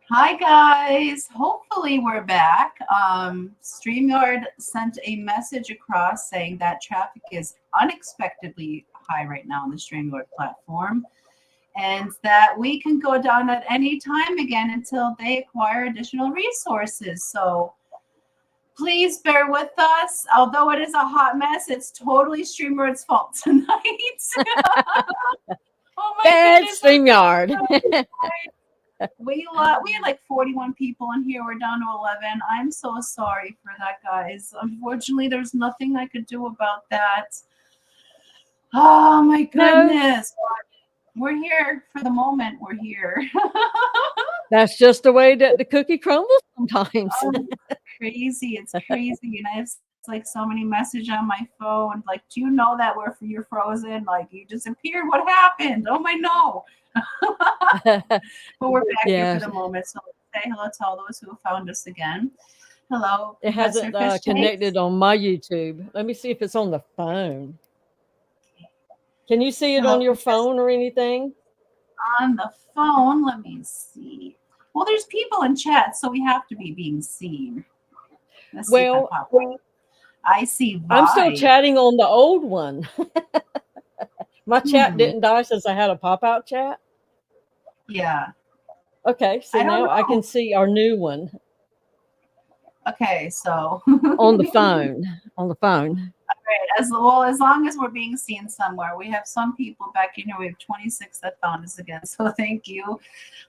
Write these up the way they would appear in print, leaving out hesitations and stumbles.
Hi guys, hopefully we're back. StreamYard sent a message across saying that traffic is unexpectedly high right now on the StreamYard platform and that we can go down at any time again until they acquire additional resources. So please bear with us. Although it is a hot mess, it's totally StreamYard's fault tonight. Oh my Bad goodness. StreamYard. We had like 41 people in here. We're down to 11. I'm so sorry for that, guys. Unfortunately, there's nothing I could do about that. Oh my goodness. We're here for the moment. We're here. That's just the way that the cookie crumbles sometimes. Crazy. It's crazy. And I have like so many messages on my phone. Like, do you know that you're frozen? Like you disappeared. What happened? Oh my no. But we're back here for the moment. So say hello to all those who found us again. Hello. It hasn't connected on my YouTube. Let me see if it's on the phone. Can you see it on your phone or anything? On the phone, let me see. Well, there's people in chat, so we have to be being seen. Well, I see. I'm still chatting on the old one. My chat didn't die since I had a pop-out chat. Yeah. Okay, so now I can see our new one. Okay, so on the phone. On the phone. All right, as long as we're being seen somewhere. We have some people back in here. We have 26 that found us again. So thank you.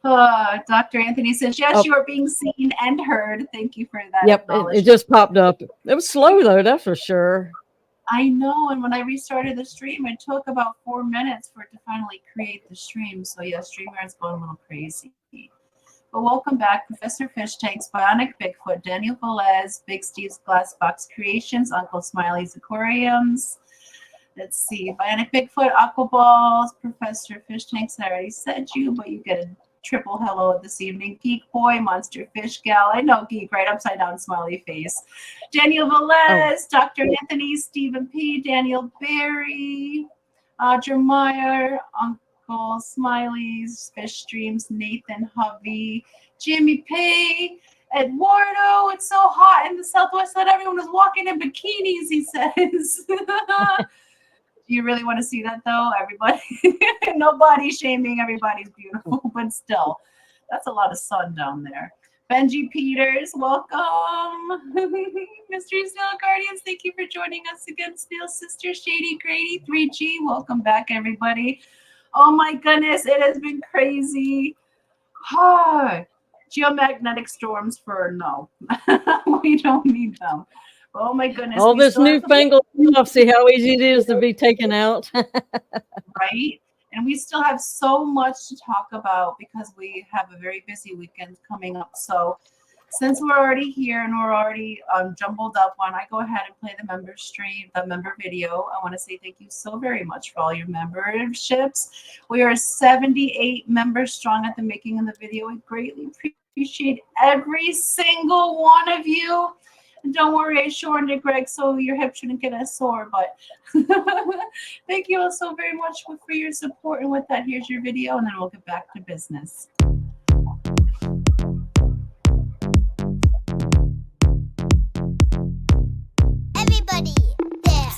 Dr. Anthony says, yes, you are being seen and heard. Thank you for that. Yep, it just popped up. It was slow though, that's for sure. I know, and when I restarted the stream, it took about 4 minutes for it to finally create the stream. So yeah, StreamYard's going a little crazy. But welcome back, Professor Fish Tanks, Bionic Bigfoot, Daniel Velez, Big Steve's Glass Box Creations, Uncle Smiley's Aquariums. Let's see, Bionic Bigfoot, Aquaballs, Professor Fish Tanks. I already said you, but you get a triple hello this evening. Geek Boy, Monster Fish Gal. I know Geek, right? Upside down smiley face. Daniel Velez, Dr. Anthony, Stephen P, Daniel Barry, Audra Meyer, Uncle Smiley's, Fish Streams, Nathan Hovey, Jimmy P, Eduardo. It's so hot in the Southwest that everyone was walking in bikinis, he says. Do you really want to see that though? Everybody, no body shaming, everybody's beautiful, but still, that's a lot of sun down there. Benji Peters, welcome. Mystery Snail Guardians, thank you for joining us again. Snail Sister, Shady Grady, 3G, welcome back, everybody. Oh my goodness, it has been crazy. Geomagnetic storms for no. We don't need them. Oh my goodness. All this newfangled stuff, see how easy it is to be taken out. Right? And we still have so much to talk about because we have a very busy weekend coming up. So since we're already here and we're already jumbled up, why don't I go ahead and play the member stream, the member video. I want to say thank you so very much for all your memberships. We are 78 members strong at the making of the video. We greatly appreciate every single one of you. And don't worry, I shortened it, Greg, so your hip shouldn't get as sore. But thank you all so very much for your support. And with that, here's your video, and then we'll get back to business. Everybody there.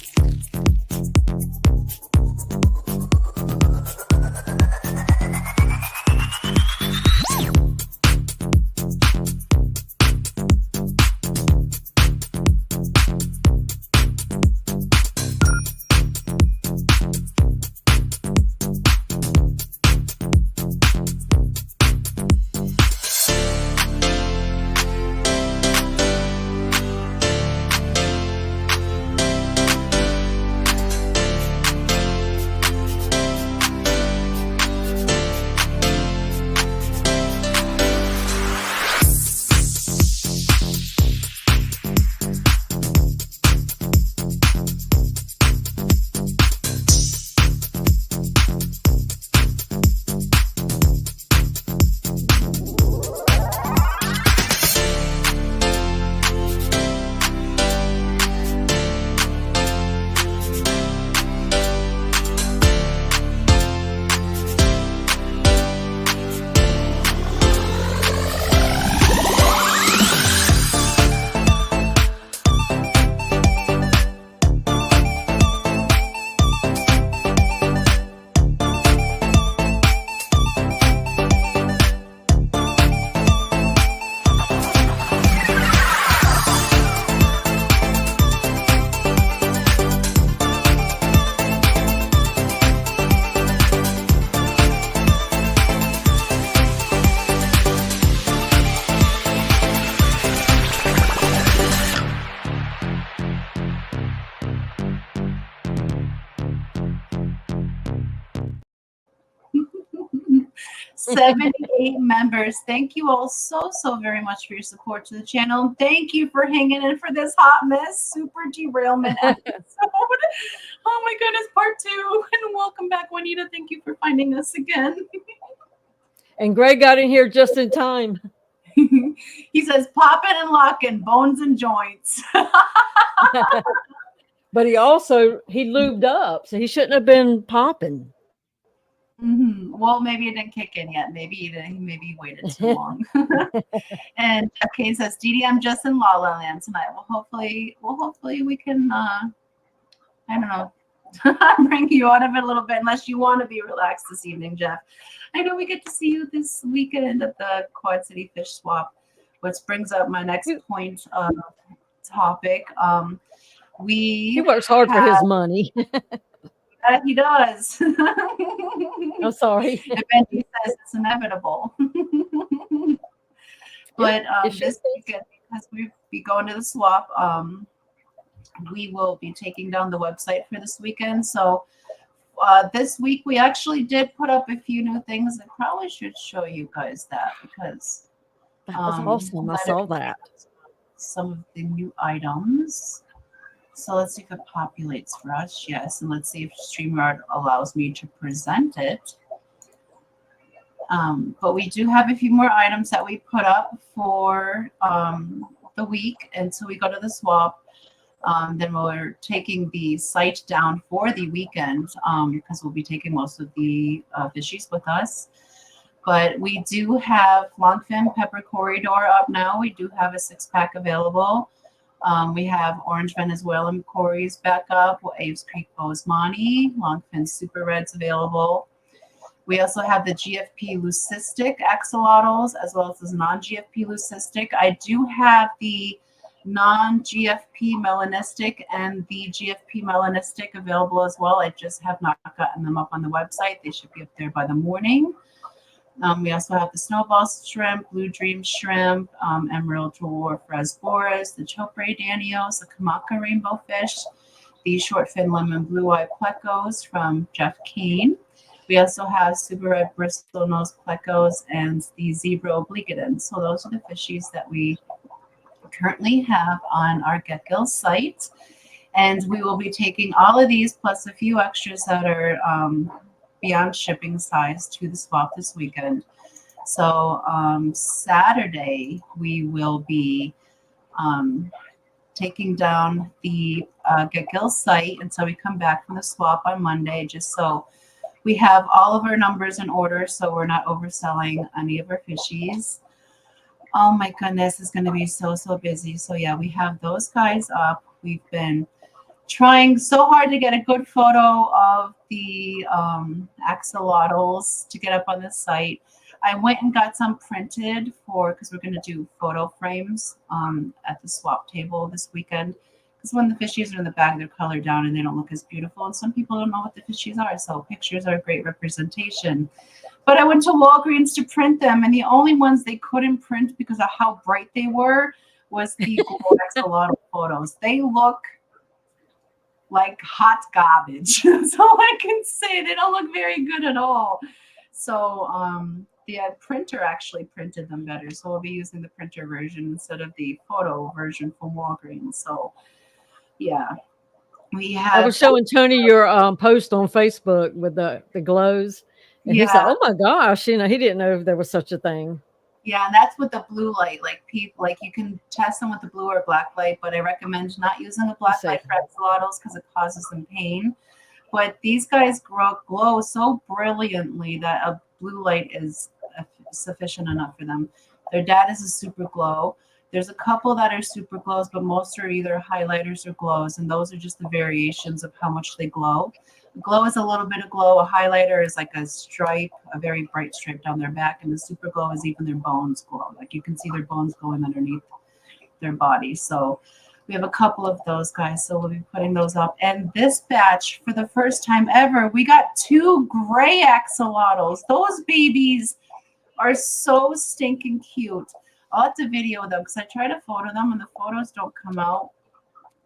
78 members. Thank you all so very much for your support to the channel. Thank you for hanging in for this hot mess super derailment episode. Oh my goodness, part 2. And welcome back, Juanita. Thank you for finding us again. And Greg got in here just in time. He says popping and locking, bones and joints. But he lubed up, so he shouldn't have been popping. Well, maybe it didn't kick in yet. Maybe he waited too long. And Jeff Kane says, Dee Dee, I'm just in La La Land tonight. Well, hopefully we can, I don't know, bring you out of it a little bit, unless you want to be relaxed this evening, Jeff. I know we get to see you this weekend at the Quad City Fish Swap, which brings up my next point of topic. He works hard for his money. He does. I'm sorry. And then he says it's inevitable. But this weekend, because we'll be going to the swap, we will be taking down the website for this weekend. So this week we actually did put up a few new things. I probably should show you guys that, because that was awesome. I saw that. Some of the new items. So let's see if it populates for us. Yes, and let's see if StreamYard allows me to present it. But we do have a few more items that we put up for the week until we go to the swap. Then we're taking the site down for the weekend because we'll be taking most of the fishies with us. But we do have longfin pepper corridor up now. We do have a 6-pack available. We have orange Venezuelan Corys back up, Aves Creek Bosemani, longfin super reds available. We also have the GFP leucistic axolotls as well as the non-GFP leucistic. I do have the non-GFP melanistic and the GFP melanistic available as well. I just have not gotten them up on the website. They should be up there by the morning. We also have the snowball shrimp, blue dream shrimp, emerald dwarf rasboras, the chopre danios, the kamaka rainbow fish, the short fin lemon blue eye plecos from Jeff Kane. We also have super red bristol nose plecos and the zebra obliquidens. So those are the fishies that we currently have on our Get Gills site. And we will be taking all of these plus a few extras that are beyond shipping size to the swap this weekend. So Saturday we will be taking down the Get Gills site until we come back from the swap on Monday, just so we have all of our numbers in order so we're not overselling any of our fishies. Oh my goodness, it's going to be so busy. So yeah, we have those guys up. We've been trying so hard to get a good photo of the axolotls to get up on the site. I went and got some printed because we're going to do photo frames at the swap table this weekend. Because when the fishies are in the bag, they're colored down and they don't look as beautiful. And some people don't know what the fishies are, so pictures are a great representation. But I went to Walgreens to print them, and the only ones they couldn't print because of how bright they were was the Google axolotl photos. They look like hot garbage. That's all I can say. They don't look very good at all. So the printer actually printed them better. So we'll be using the printer version instead of the photo version from Walgreens. So yeah, we have. I was showing Tony your post on Facebook with the glows. And he said, "Oh my gosh, he didn't know if there was such a thing." Yeah, and that's with the blue light. Like you can test them with the blue or black light, but I recommend not using a black light for axolotls because it causes them pain. But these guys glow so brilliantly that a blue light is sufficient enough for them. Their dad is a super glow. There's a couple that are super glows, but most are either highlighters or glows, and those are just the variations of how much they glow. Glow is a little bit of glow. A highlighter is like a stripe, a very bright stripe down their back, and the super glow is even their bones glow. Like you can see their bones glowing underneath their body. So we have a couple of those guys, so we'll be putting those up. And this batch, for the first time ever, we got 2 gray axolotls. Those babies are so stinking cute. I'll have to video them because I try to photo them and the photos don't come out.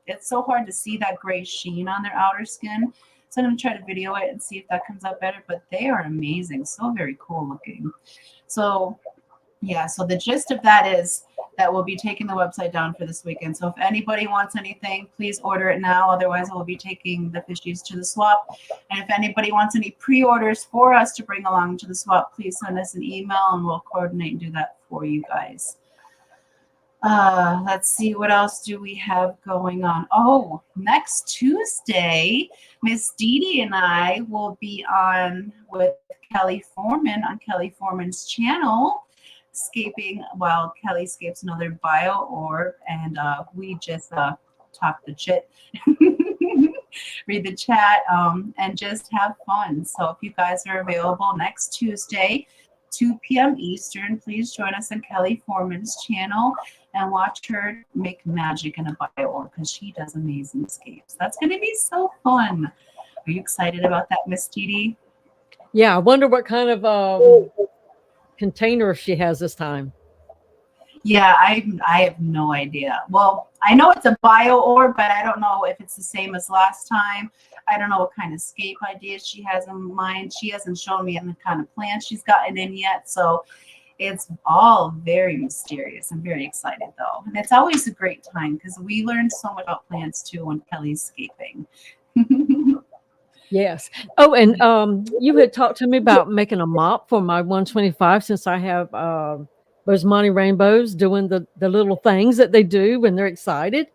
It's so hard to see that gray sheen on their outer skin. So I'm going to try to video it and see if that comes out better. But they are amazing. So very cool looking. So yeah, so the gist of that is that we'll be taking the website down for this weekend. So if anybody wants anything, please order it now. Otherwise, we'll be taking the fishies to the swap. And if anybody wants any pre-orders for us to bring along to the swap, please send us an email and we'll coordinate and do that for you guys. Let's see, what else do we have going on? Oh, next Tuesday, Miss Dee Dee and I will be on with Kelly Foreman on Kelly Foreman's channel, scaping while Kelly scapes another bio orb, and we just talk the shit, read the chat, and just have fun. So if you guys are available next Tuesday, 2 p.m. Eastern, please join us on Kelly Foreman's channel and watch her make magic in a bio orb, because she does amazing scapes. That's going to be so fun. Are you excited about that, Miss Dee Dee? Yeah, I wonder what kind of container she has this time. Yeah, I have no idea. Well, I know it's a bio orb, but I don't know if it's the same as last time. I don't know what kind of scape ideas she has in mind. She hasn't shown me the kind of plants she's gotten in yet, so it's all very mysterious. I'm very excited though, and it's always a great time because we learn so much about plants too when Kelly's scaping. Yes. Oh, and you had talked to me about making a mop for my 125, since I have those Monty Rainbows doing the little things that they do when they're excited.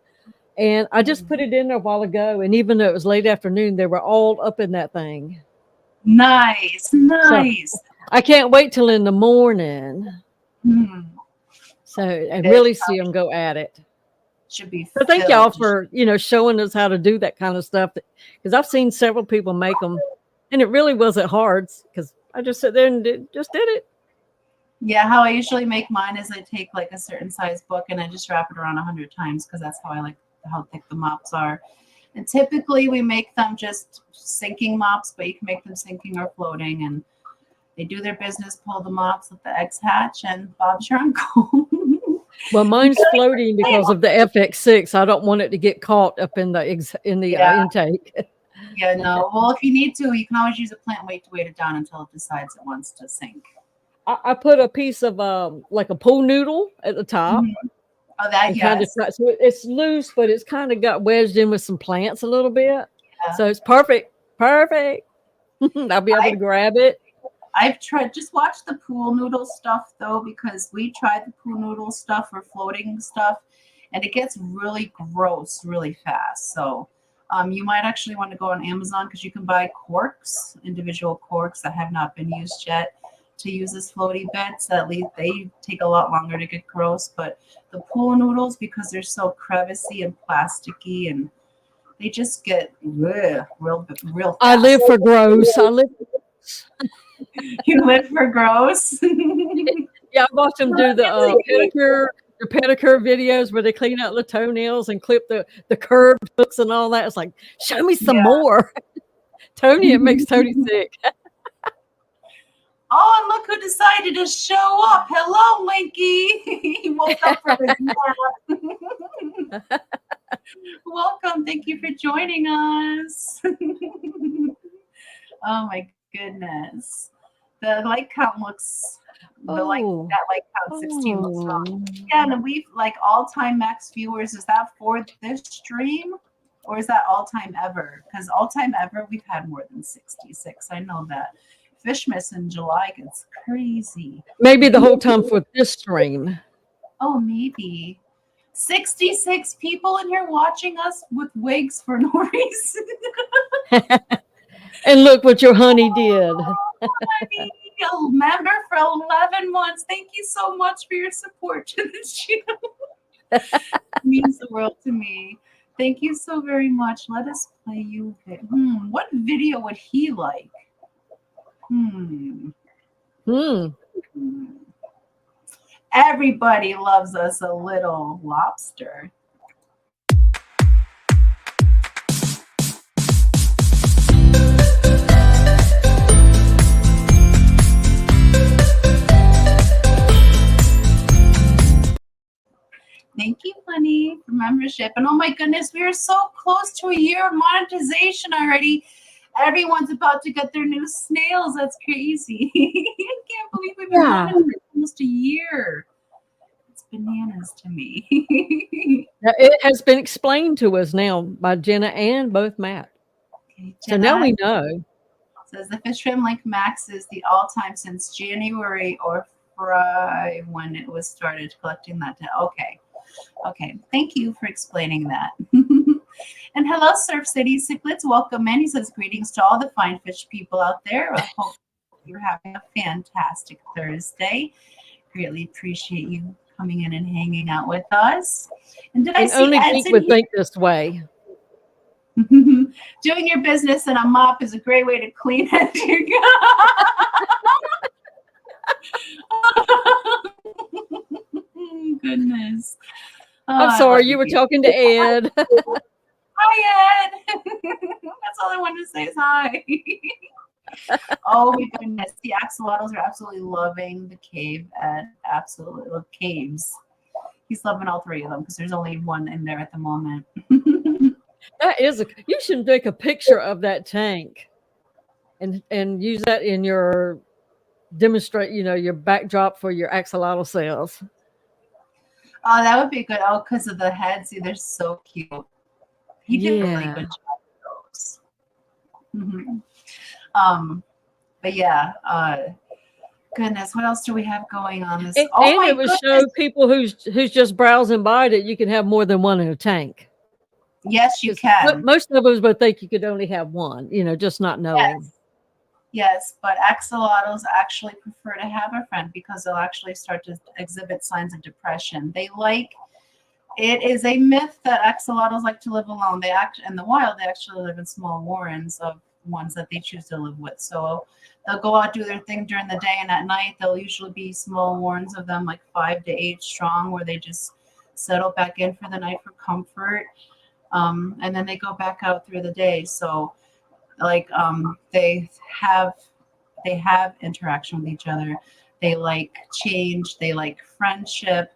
And I just put it in there a while ago, and even though it was late afternoon, they were all up in that thing. Nice. So I can't wait till in the morning. So and really see them go at it. Should be. So thank y'all for showing us how to do that kind of stuff, because I've seen several people make them, and it really wasn't hard because I just sat there and did it. Yeah, how I usually make mine is I take like a certain size book and I just wrap it around 100 times, because that's how I like how thick the mops are. And typically we make them just sinking mops, but you can make them sinking or floating, and they do their business, pull the mops, let the eggs hatch, and Bob's your uncle. Well, mine's floating because of the FX6. I don't want it to get caught up in the intake. Yeah, no. Well, if you need to, you can always use a plant weight to weight it down until it decides it wants to sink. I put a piece of like a pool noodle at the top. Oh, that, yes. So it's loose, but it's kind of got wedged in with some plants a little bit. Yeah. So it's perfect. I'll be able to grab it. I've tried, just watch the pool noodle stuff though, because we tried the pool noodle stuff or floating stuff, and it gets really gross really fast. So you might actually want to go on Amazon, because you can buy corks, individual corks that have not been used yet, to use as floaty beds. At least they take a lot longer to get gross, but the pool noodles, because they're so crevicey and plasticky, and they just get real fast. I live for gross. You live for gross. Yeah, I watched them do the pedicure videos where they clean out the toenails and clip the curved hooks and all that. It's like, show me some more. Tony, it makes Tony sick. Oh, and look who decided to show up. Hello, Linky. He woke up from his nap. Welcome. Thank you for joining us. Oh, my goodness. The like count looks, that like count 16 looks wrong. Yeah, and we've like all-time max viewers. Is that for this stream, or is that all-time ever? Because all-time ever, we've had more than 66. I know that. Fishmas in July gets crazy. Maybe the whole time for this stream. Oh, maybe. 66 people in here watching us with wigs for no reason. And look what your honey did. Oh, honey, a member for 11 months. Thank you so much for your support to this channel. It means the world to me. Thank you so very much. Let us play you. What video would he like? Everybody loves us a little lobster. Thank you, honey, for membership. And oh my goodness, we are so close to a year of monetization already. Everyone's about to get their new snails. That's crazy. I can't believe we've been having it for almost a year. It's bananas to me. Now, it has been explained to us now by Jenna and both Matt. Okay, So now Jenna we know. says the fish trim link max is the all-time since January or Fry when it was started collecting that data. Okay. Thank you for explaining that. And hello, Surf City Cichlids. Welcome in. He says greetings to all the fine fish people out there. I hope you're having a fantastic Thursday. Greatly appreciate you coming in and hanging out with us. And did I And see only Ed's geek in would here? think this way. Doing your business in a mop is a great way to clean it. Goodness. Oh, I'm I sorry, love you were talking to Ed. Hi, Ed. That's all I wanted to say is hi. Oh my goodness. The axolotls are absolutely loving the cave, Ed. Absolutely love caves. He's loving all three of them because there's only one in there at the moment. That is you should take a picture of that tank and use that in your demonstrate, your backdrop for your axolotl cells. Oh, that would be good. Oh, because of the heads. See, they're so cute. He did a really Yeah. good job with those. But yeah, goodness, what else do we have going on this? And, Oh and my it would goodness. show people who's just browsing by that you can have more than one in a tank. Yes, you 'Cause can. most of us would think you could only have one, just not knowing. Yes, but axolotls actually prefer to have a friend because they'll actually start to exhibit signs of depression. It is a myth that axolotls like to live alone. In the wild, they actually live in small warrens of ones that they choose to live with. So they'll go out, do their thing during the day, and at night there'll usually be small warrens of them, like 5 to 8 strong, where they just settle back in for the night for comfort. And then they go back out through the day. So they have interaction with each other. They like change. They like friendship.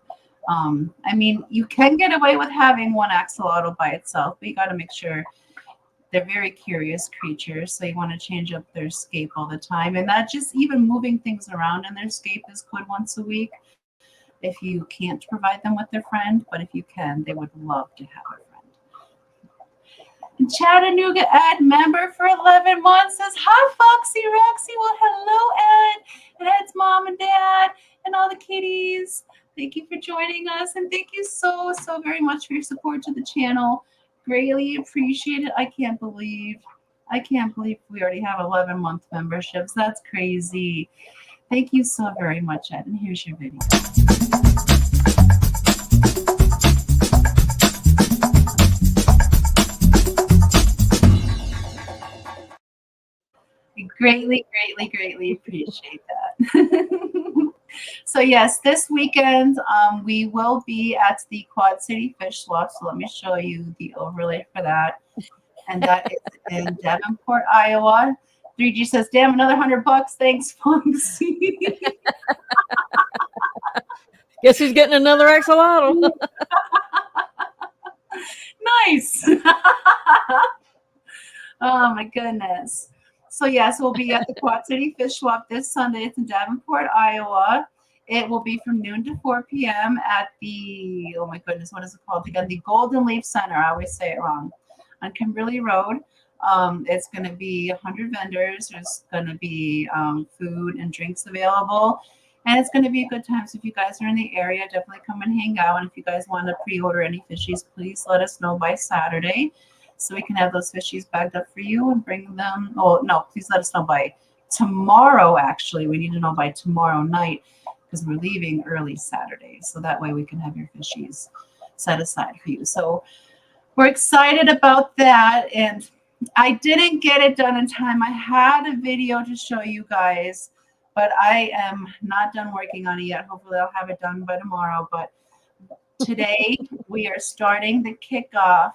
I mean, you can get away with having one axolotl by itself, but you got to make sure they're very curious creatures. So you want to change up their scape all the time, and not just even moving things around in their scape is good once a week. If you can't provide them with their friend, but if you can, they would love to have a friend. Chattanooga Ed member for 11 months says, hi, Foxy Roxy. Well, hello, Ed, and Ed's mom and dad, and all the kitties. Thank you for joining us, and thank you so very much for your support to the channel. Greatly appreciate it. I can't believe we already have 11-month memberships. That's crazy. Thank you so very much, Ed, and here's your video. I greatly appreciate that. So yes, this weekend we will be at the Quad City Fish Loft. So let me show you the overlay for that. And that is in Davenport, Iowa. 3G says, damn, another $100. Thanks, Foxy. Guess who's getting another axolotl? Nice. Oh my goodness. So yes, we'll be at the Quad City Fish Swap this Sunday. It's in Davenport, Iowa. It will be from noon to 4 p.m. at the, oh my goodness, what is it called again? The Golden Leaf Center. I always say it wrong. On Kimberly Road. It's going to be 100 vendors. There's going to be food and drinks available. And it's going to be a good time. So if you guys are in the area, definitely come and hang out. And if you guys want to pre-order any fishies, please let us know by Saturday so we can have those fishies bagged up for you and bring them. Oh, no, please let us know by tomorrow, actually. We need to know by tomorrow night because we're leaving early Saturday. So that way we can have your fishies set aside for you. So we're excited about that. And I didn't get it done in time. I had a video to show you guys, but I am not done working on it yet. Hopefully I'll have it done by tomorrow. But today we are starting the kickoff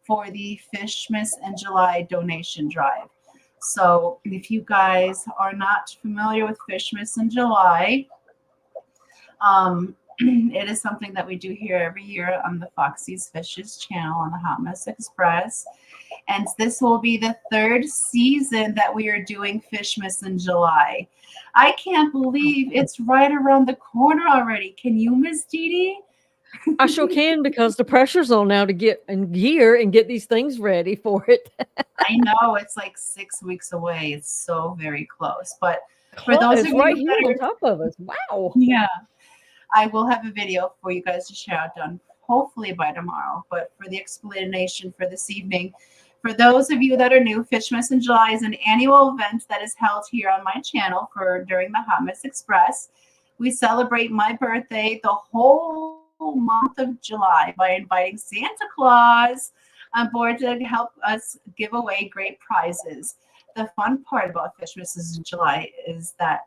for the Fishmas in July donation drive. So if you guys are not familiar with Fishmas in July, It is something that we do here every year on the Foxy's Fishes channel on the Hot Mess Express. And this will be the third season that we are doing Fishmas in July. I can't believe it's right around the corner already. Can you, Miss Dee Dee? I sure can, because the pressure's on now to get in gear and get these things ready for it. I know it's like 6 weeks away. It's so very close. But for those It's of right you here that on are, top of us. Wow. yeah, I will have a video for you guys to share out done hopefully by tomorrow. But for the explanation for this evening, for those of you that are new, Fishmas in July is an annual event that is held here on my channel during the Hot Mess Express. We celebrate my birthday the whole month of July by inviting Santa Claus on board to help us give away great prizes. The fun part about Fishmas in July is that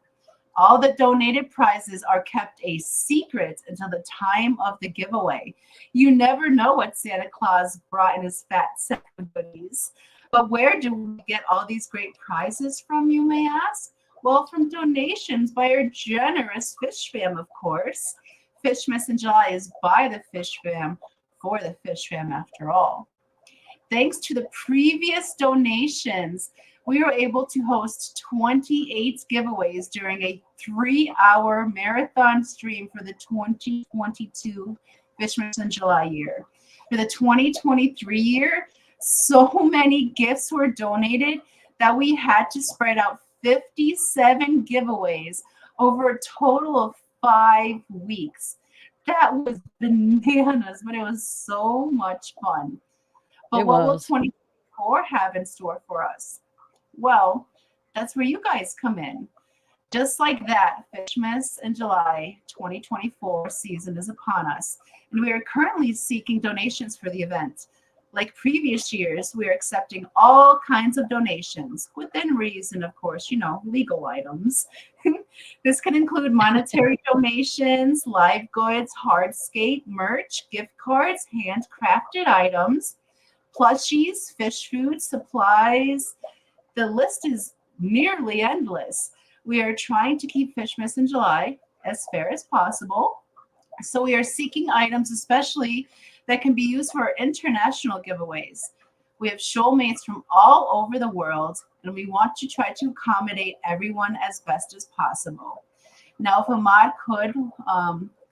all the donated prizes are kept a secret until the time of the giveaway. You never know what Santa Claus brought in his fat sack of goodies. But where do we get all these great prizes from, you may ask? Well, from donations by our generous Fish Fam, of course. Fishmas in July is by the Fish Fam for the Fish Fam after all. Thanks to the previous donations, we were able to host 28 giveaways during a 3-hour marathon stream for the 2022 Fishmas in July year. For the 2023 year, so many gifts were donated that we had to spread out 57 giveaways over a total of 5 weeks. That was bananas, but it was so much fun. But what will 2024 have in store for us? Well, that's where you guys come in. Just like that, Fishmas in July 2024 season is upon us, and we are currently seeking donations for the event. Like previous years, we are accepting all kinds of donations, within reason, of course, legal items. This can include monetary donations, live goods, hardscape, merch, gift cards, handcrafted items, plushies, fish food, supplies. The list is nearly endless. We are trying to keep Fishmas in July as fair as possible. So we are seeking items especially that can be used for our international giveaways. We have shoalmates from all over the world, and we want to try to accommodate everyone as best as possible. Now, if Ahmad could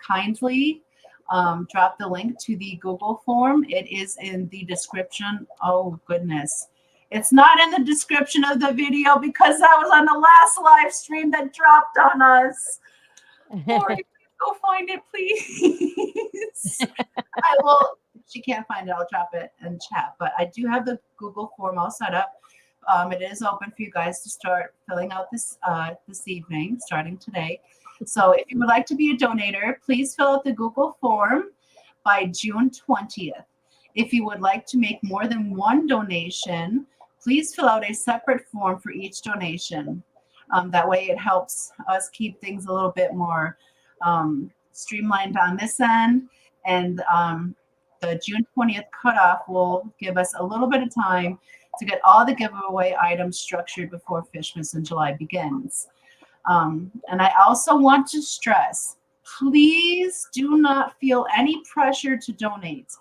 kindly drop the link to the Google form, it is in the description. Oh, goodness. It's not in the description of the video because that was on the last live stream that dropped on us. Lori, go find it, please. I will. If she can't find it, I'll drop it in chat. But I do have the Google form all set up. It is open for you guys to start filling out this evening, starting today. So if you would like to be a donator, please fill out the Google form by June 20th. If you would like to make more than one donation, please fill out a separate form for each donation. That way it helps us keep things a little bit more streamlined on this end. And the June 20th cutoff will give us a little bit of time to get all the giveaway items structured before Fishmas in July begins. And I also want to stress, please do not feel any pressure to donate.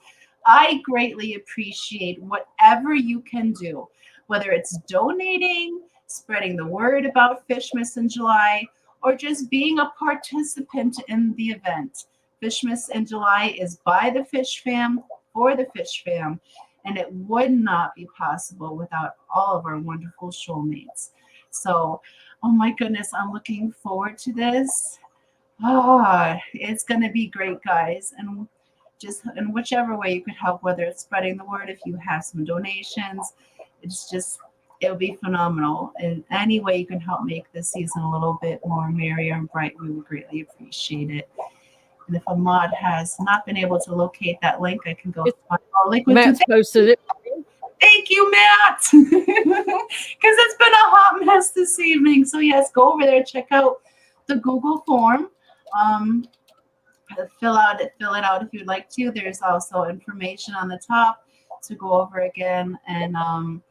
I greatly appreciate whatever you can do, whether it's donating, spreading the word about Fishmas in July, or just being a participant in the event. Fishmas in July is by the Fish Fam, for the Fish Fam, and it would not be possible without all of our wonderful shoalmates. So, oh my goodness, I'm looking forward to this. It's going to be great, guys. And just in whichever way you could help, whether it's spreading the word, if you have some donations, it'll be phenomenal. In any way you can help make this season a little bit more merrier and bright, we would greatly appreciate it. And if Ahmad has not been able to locate that link, I can go find our link. Matt's posted it. Thank you, Matt. Because it's been a hot mess this evening. So yes, go over there, check out the Google form. Fill it out if you'd like to. There's also information on the top to go over again, and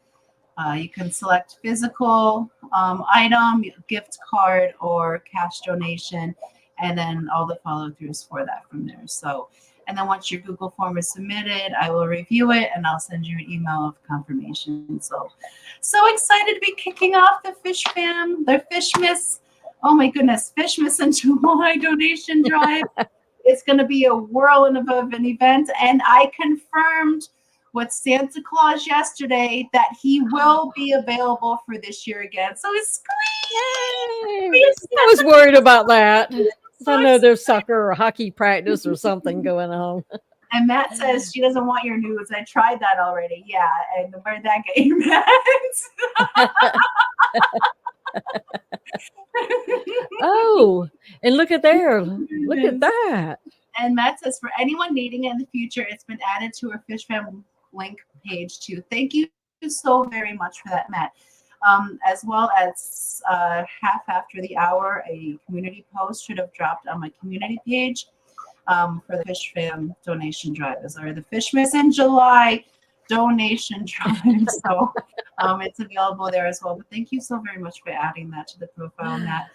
you can select physical item, gift card, or cash donation. and then all the follow-throughs for that from there. So, and then once your Google form is submitted, I will review it and I'll send you an email of confirmation. So excited to be kicking off the Fish Fam, the Fishmas. Oh my goodness, Fishmas in July donation drive. It's going to be a whirlwind of an event, and I confirmed with Santa Claus yesterday that he will be available for this year again. So it's Yay! I was worried about that. I know there's soccer or hockey practice or something going on. And Matt says she doesn't want your nudes. I tried that already. Yeah, and where'd that get you, Matt? Oh, and look at there. Look at that. And Matt says, for anyone needing it in the future, it's been added to our Fish Fam link page too. Thank you so very much for that, Matt. As well as half after the hour, a community post should have dropped on my community page for the Fish Fam donation drive. Or the Fishmas in July donation drive. So it's available there as well. But thank you so very much for adding that to the profile, Matt.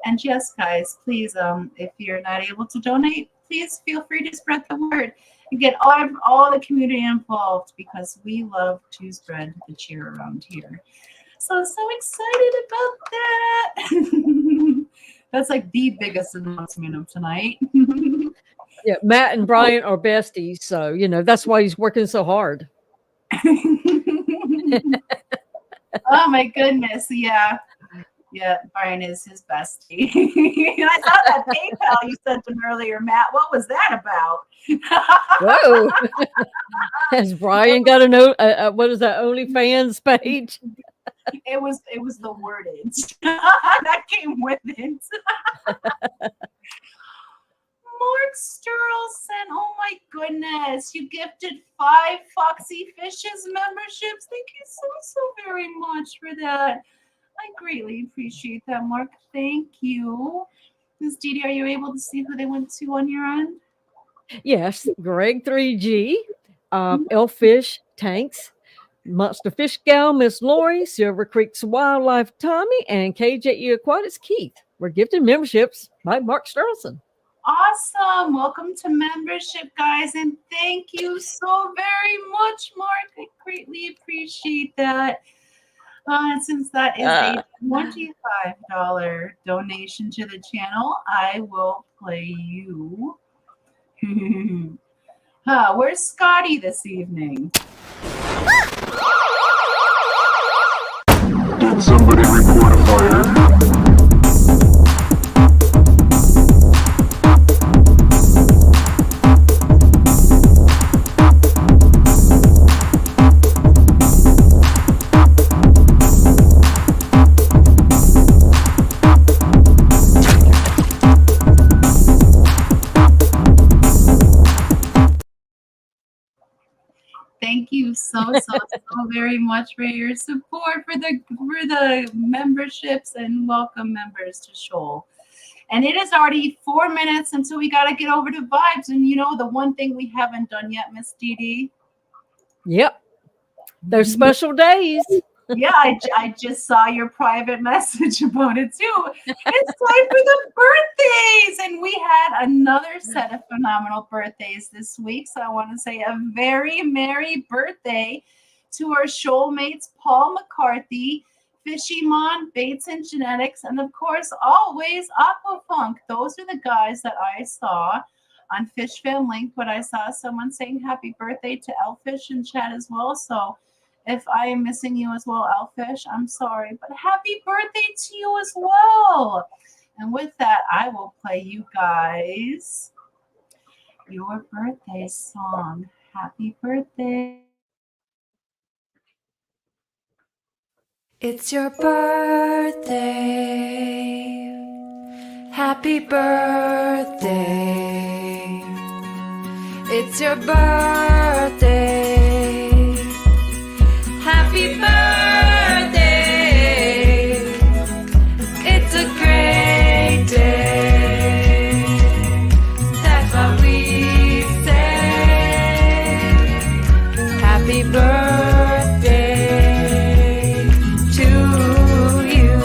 And yes, guys, please, if you're not able to donate, please feel free to spread the word and get all the community involved, because we love to spread the cheer around here. So excited about that. That's like the biggest announcement of tonight. Yeah, Matt and Brian are besties, so that's why he's working so hard. Oh my goodness, yeah. Yeah, Brian is his bestie. I saw that PayPal you sent him earlier, Matt. What was that about? Whoa! Has Brian got what is that, OnlyFans page? It was the wordage that came with it. Mark Sturlson, oh my goodness, you gifted 5 Foxy Fishes memberships. Thank you so very much for that. I greatly appreciate that, Mark. Thank you. Ms. Dee, are you able to see who they went to on your end? Yes, Greg 3G, Elfish Tanks, Monster Fish Gal, Miss Lori, Silver Creek's Wildlife Tommy, and KJE Aquatics Keith were gifted memberships by Mark Sturlson. Awesome. Welcome to membership, guys, and thank you so very much, Mark. I greatly appreciate that. Since that is a $25 donation to the channel, I will play you. Where's Scotty this evening? Did somebody report a fire? Thank you so very much for your support for the memberships, and welcome members to Shoal. And it is already 4 minutes until we got to get over to vibes. And the one thing we haven't done yet, Miss Dee Dee. Yep, there's special days. Yeah, I just saw your private message about it too. It's time for the birthdays, and we had another set of phenomenal birthdays this week. So I want to say a very merry birthday to our shoal mates, Paul McCarthy, Fishymon, Baits and Genetics, and of course, always Aquafunk. Those are the guys that I saw on Fish Fam Link, but I saw someone saying happy birthday to Elfish in chat as well. So if I am missing you as well, Elfish, I'm sorry, but happy birthday to you as well. And with that, I will play you guys your birthday song. Happy birthday. It's your birthday. Happy birthday. It's your birthday. Happy birthday. It's a great day. That's what we say. Happy birthday to you.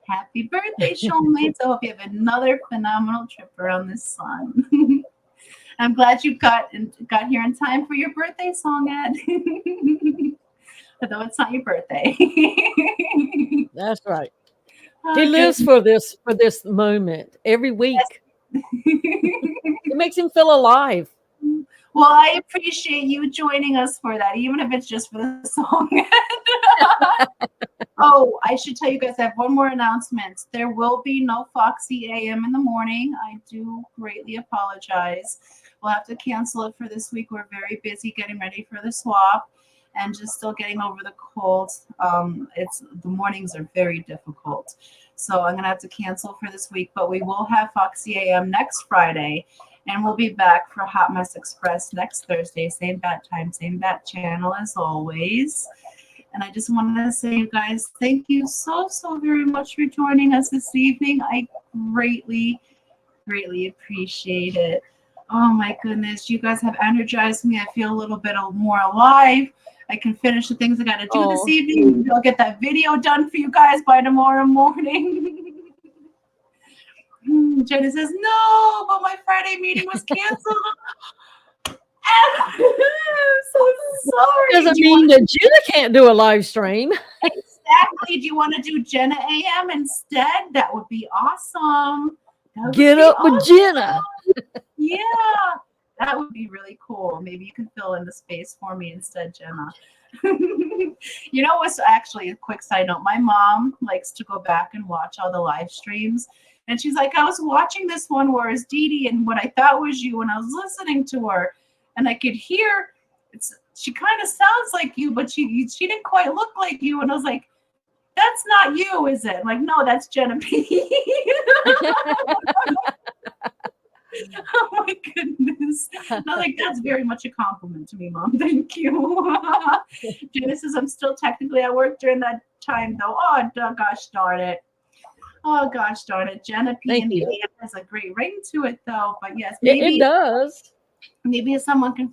Happy birthday, Showmates. I hope you have another phenomenal trip around the sun. I'm glad you got here in time for your birthday song, Ed. Although it's not your birthday. That's right. Oh, He lives for this moment every week. goodness. It makes him feel alive. Well, I appreciate you joining us for that, even if it's just for the song. Oh, I should tell you guys, I have one more announcement. There will be no Foxy AM in the morning. I do greatly apologize. We'll have to cancel it for this week. We're very busy getting ready for the swap and just still getting over the cold. The mornings are very difficult. So I'm gonna have to cancel for this week, but we will have Foxy AM next Friday. And we'll be back for Hot Mess Express next Thursday, same bat time, same bat channel as always. And I just wanted to say, you guys, thank you so very much for joining us this evening. I greatly appreciate it. Oh my goodness, you guys have energized me. I feel a little bit more alive. I can finish the things I got to do this evening. I'll get that video done for you guys by tomorrow morning. Jenna says, no, but my Friday meeting was canceled. I'm so sorry. Doesn't mean that Jenna can't do a live stream. Exactly. Do you want to do Jenna AM instead? That would be awesome. Get up with Jenna. Yeah, that would be really cool. Maybe you can fill in the space for me instead, Jenna. You know what's actually a quick side note? My mom likes to go back and watch all the live streams. And she's like, I was watching this one where it's Dee Dee and what I thought was you, and I was listening to her, and I could hear she kind of sounds like you, but she didn't quite look like you. And I was like, that's not you, is it? I'm like, no, that's Jenna P. Oh my goodness. I was like, that's very much a compliment to me, Mom. Thank you. Jenna says, I'm still technically at work during that time, though. Oh, gosh darn it. Oh, gosh darn it. Jenna P and AM has a great ring to it, though. But yes, maybe It does. Maybe if someone can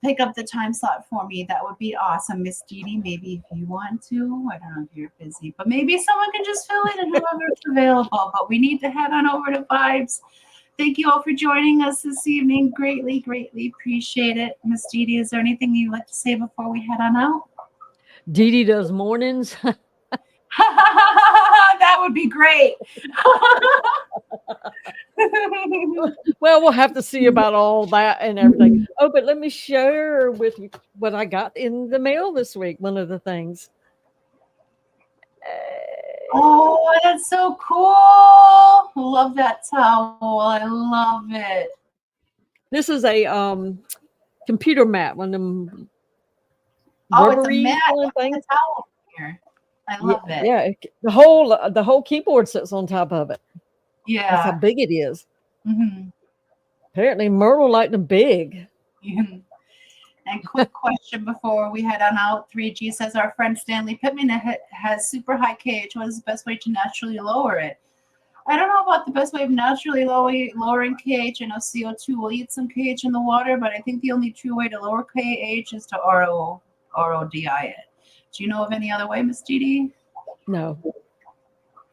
pick up the time slot for me, that would be awesome. Miss Dee Dee, maybe if you want to. I don't know if you're busy, but maybe someone can just fill in and whoever's available. But we need to head on over to Vibes. Thank you all for joining us this evening. Greatly appreciate it. Miss Dee Dee, is there anything you'd like to say before we head on out? Dee Dee does mornings. That would be great. Well, we'll have to see about all that and everything. Oh, but let me share with you what I got in the mail this week. One of the things. Oh, that's so cool. Love that towel. I love it. This is a computer mat, one of them Oh, it's a rubbery mat. kind of What's thing. the towel here? I love it. Yeah, the whole keyboard sits on top of it. That's how Yeah. big it is. Mhm. Apparently, Myrtle liked them big. And quick question before we head on out. 3G says our friend Stanley Pittman has super high KH. What is the best way to naturally lower it? I don't know about the best way of naturally lowering KH. I know CO2 will eat some KH in the water, but I think the only true way to lower KH is to RODI it. Do you know of any other way, Miss Dee Dee? No,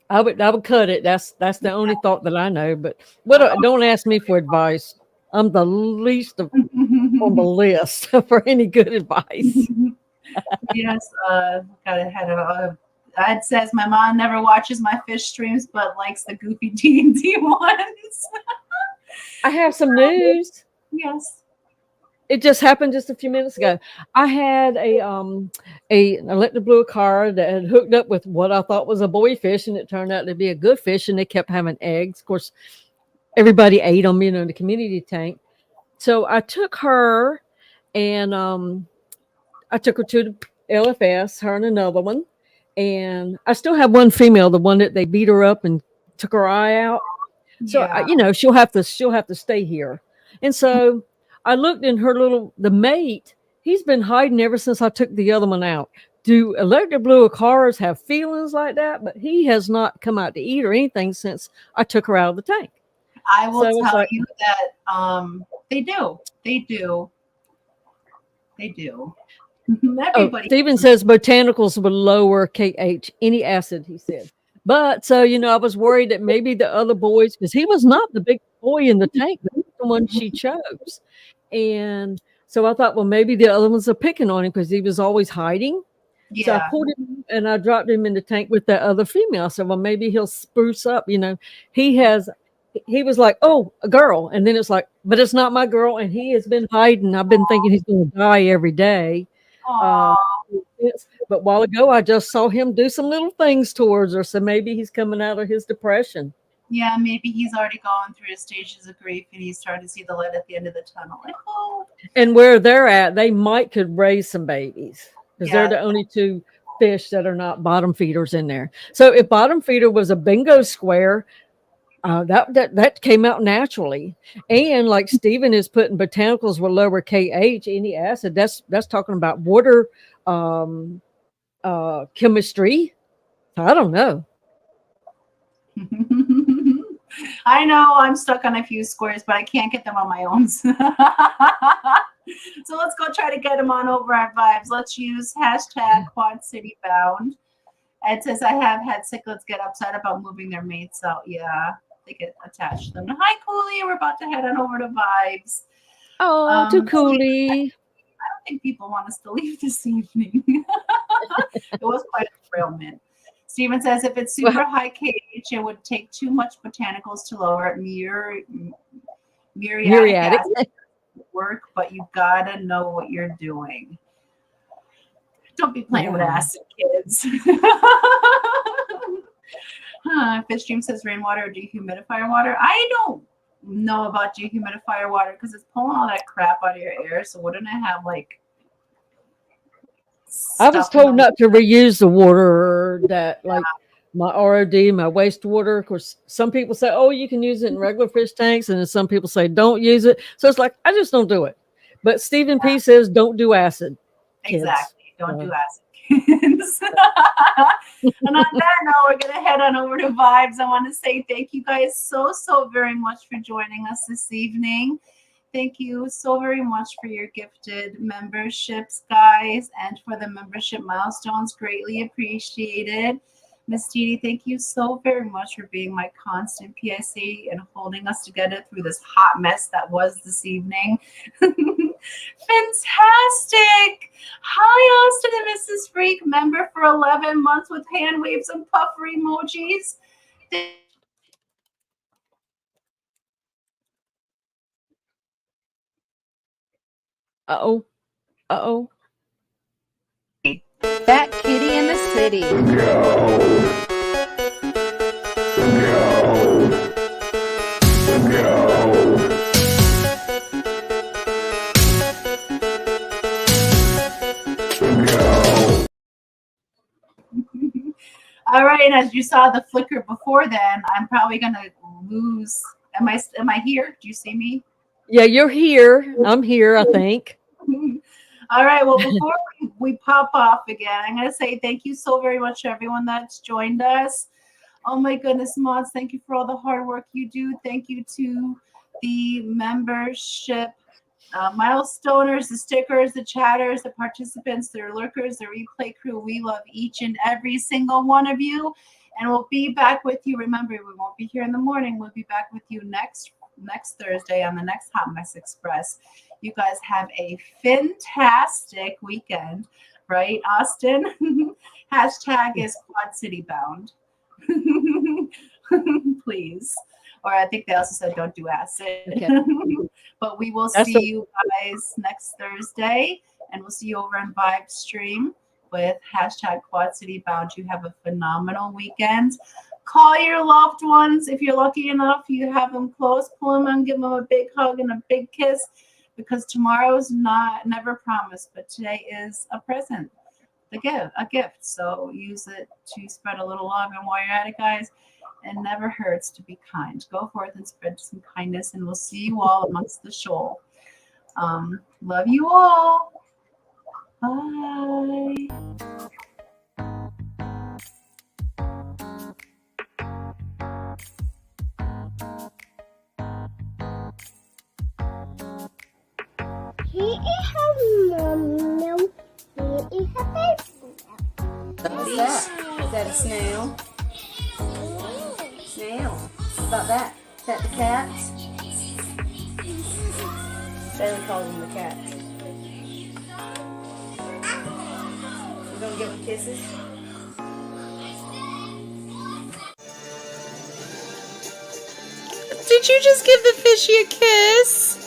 I would cut it. That's the only thought that I know. But don't ask me for advice. I'm the least on the list for any good advice. Yes, got ahead of Ed says my mom never watches my fish streams, but likes the goofy D&D ones. I have some news. Yes. It just happened just a few minutes ago. I had an electric blue car that had hooked up with what I thought was a boy fish, and it turned out to be a good fish, and they kept having eggs. Of course, everybody ate them, in the community tank. So I took her, and I took her to the LFS, her and another one. And I still have one female, the one that they beat her up and took her eye out. So Yeah. she'll have to stay here. And so I looked in the mate. He's been hiding ever since I took the other one out. Do electric blue cars have feelings like that? But he has not come out to eat or anything since I took her out of the tank. I will So it's tell like- you that they do. They do. They do. Oh, Everybody. Stephen says botanicals would lower KH, any acid, he said. But so, I was worried that maybe the other boys, because he was not the big boy in the tank, but he's the one she chose. And so I thought, well, maybe the other ones are picking on him because he was always hiding. So I Yeah. pulled him and I dropped him in the tank with that other female. I said, well, maybe he'll spruce up. He was like, oh, a girl. And then it's like, but it's not my girl. And he has been hiding. I've been thinking he's going to die every day. Aw. But a while ago, I just saw him do some little things towards her. So maybe he's coming out of his depression. Yeah, maybe he's already gone through his stages of grief and he's starting to see the light at the end of the tunnel. Like, oh. And where they're at, they could raise some babies because Yeah. they're the only two fish that are not bottom feeders in there. So if bottom feeder was a bingo square, that came out naturally. And like Stephen is putting botanicals with lower KH, any acid, that's talking about water chemistry. I don't know. I know I'm stuck on a few squares, but I can't get them on my own. So let's go try to get them on over our vibes. Let's use hashtag Quad City Bound. Ed says, I have had cichlids get upset about moving their mates out. Yeah, they get attached to them. Hi, Cooley. We're about to head on over to Vibes. Oh, too coolie. I don't think people want us to leave this evening. It was quite a thrill, Steven says, if it's super high KH, it would take too much botanicals to lower it. Muriatic acid work, but you gotta know what you're doing. Don't be playing with acid, kids. Fishstream says rainwater or dehumidifier water. I don't know about dehumidifier water because it's pulling all that crap out of your air. So wouldn't it have like? I was told not to reuse the water that like my ROD, my wastewater. Of course, some people say, oh, you can use it in regular fish tanks. And then some people say, don't use it. So it's like, I just don't do it. But Stephen P says, don't do acid. Kids. Exactly. Don't do acid, kids. And on that note, we're going to head on over to Vibes. I want to say thank you guys so very much for joining us this evening. Thank you so very much for your gifted memberships, guys, and for the membership milestones. Greatly appreciated. Miss Dee, thank you so very much for being my constant PIC and holding us together through this hot mess that was this evening. Fantastic. Hi, Austin and Mrs. Freak, member for 11 months with hand waves and puffer emojis. Uh-oh. Uh-oh. That kitty in the city. All right, and as you saw the flicker before then, I'm probably gonna lose. Am I here? Do you see me? Yeah, you're here. I'm here, I think. All right, well, before we pop off again, I'm going to say thank you so very much to everyone that's joined us. Oh my goodness, mods, thank you for all the hard work you do. Thank you to the membership milestoners, the stickers, the chatters, the participants, the lurkers, the replay crew. We love each and every single one of you, and we'll be back with you. Remember, we won't be here in the morning. We'll be back with you next Thursday on the next Hot Mess Express. You guys have a fantastic weekend, right, Austin? Hashtag is Quad City Bound. Please. Or I think they also said don't do acid. Okay. But we will see you guys next Thursday, and we'll see you over on Vibe Stream with hashtag Quad City Bound. You have a phenomenal weekend. Call your loved ones. If you're lucky enough, you have them close, pull them and give them a big hug and a big kiss, because tomorrow's never promised, but today is a present, a gift. So use it to spread a little love. And while you're at it, guys, it never hurts to be kind. Go forth and spread some kindness, and we'll see you all amongst the shoal. Love you all. Bye. Here is her mom now. Here is her baby now. What's that? Is that a snail? about that? Is that the cats? Bailey calls them the cats. You gonna give them kisses? Did you just give the fishy a kiss?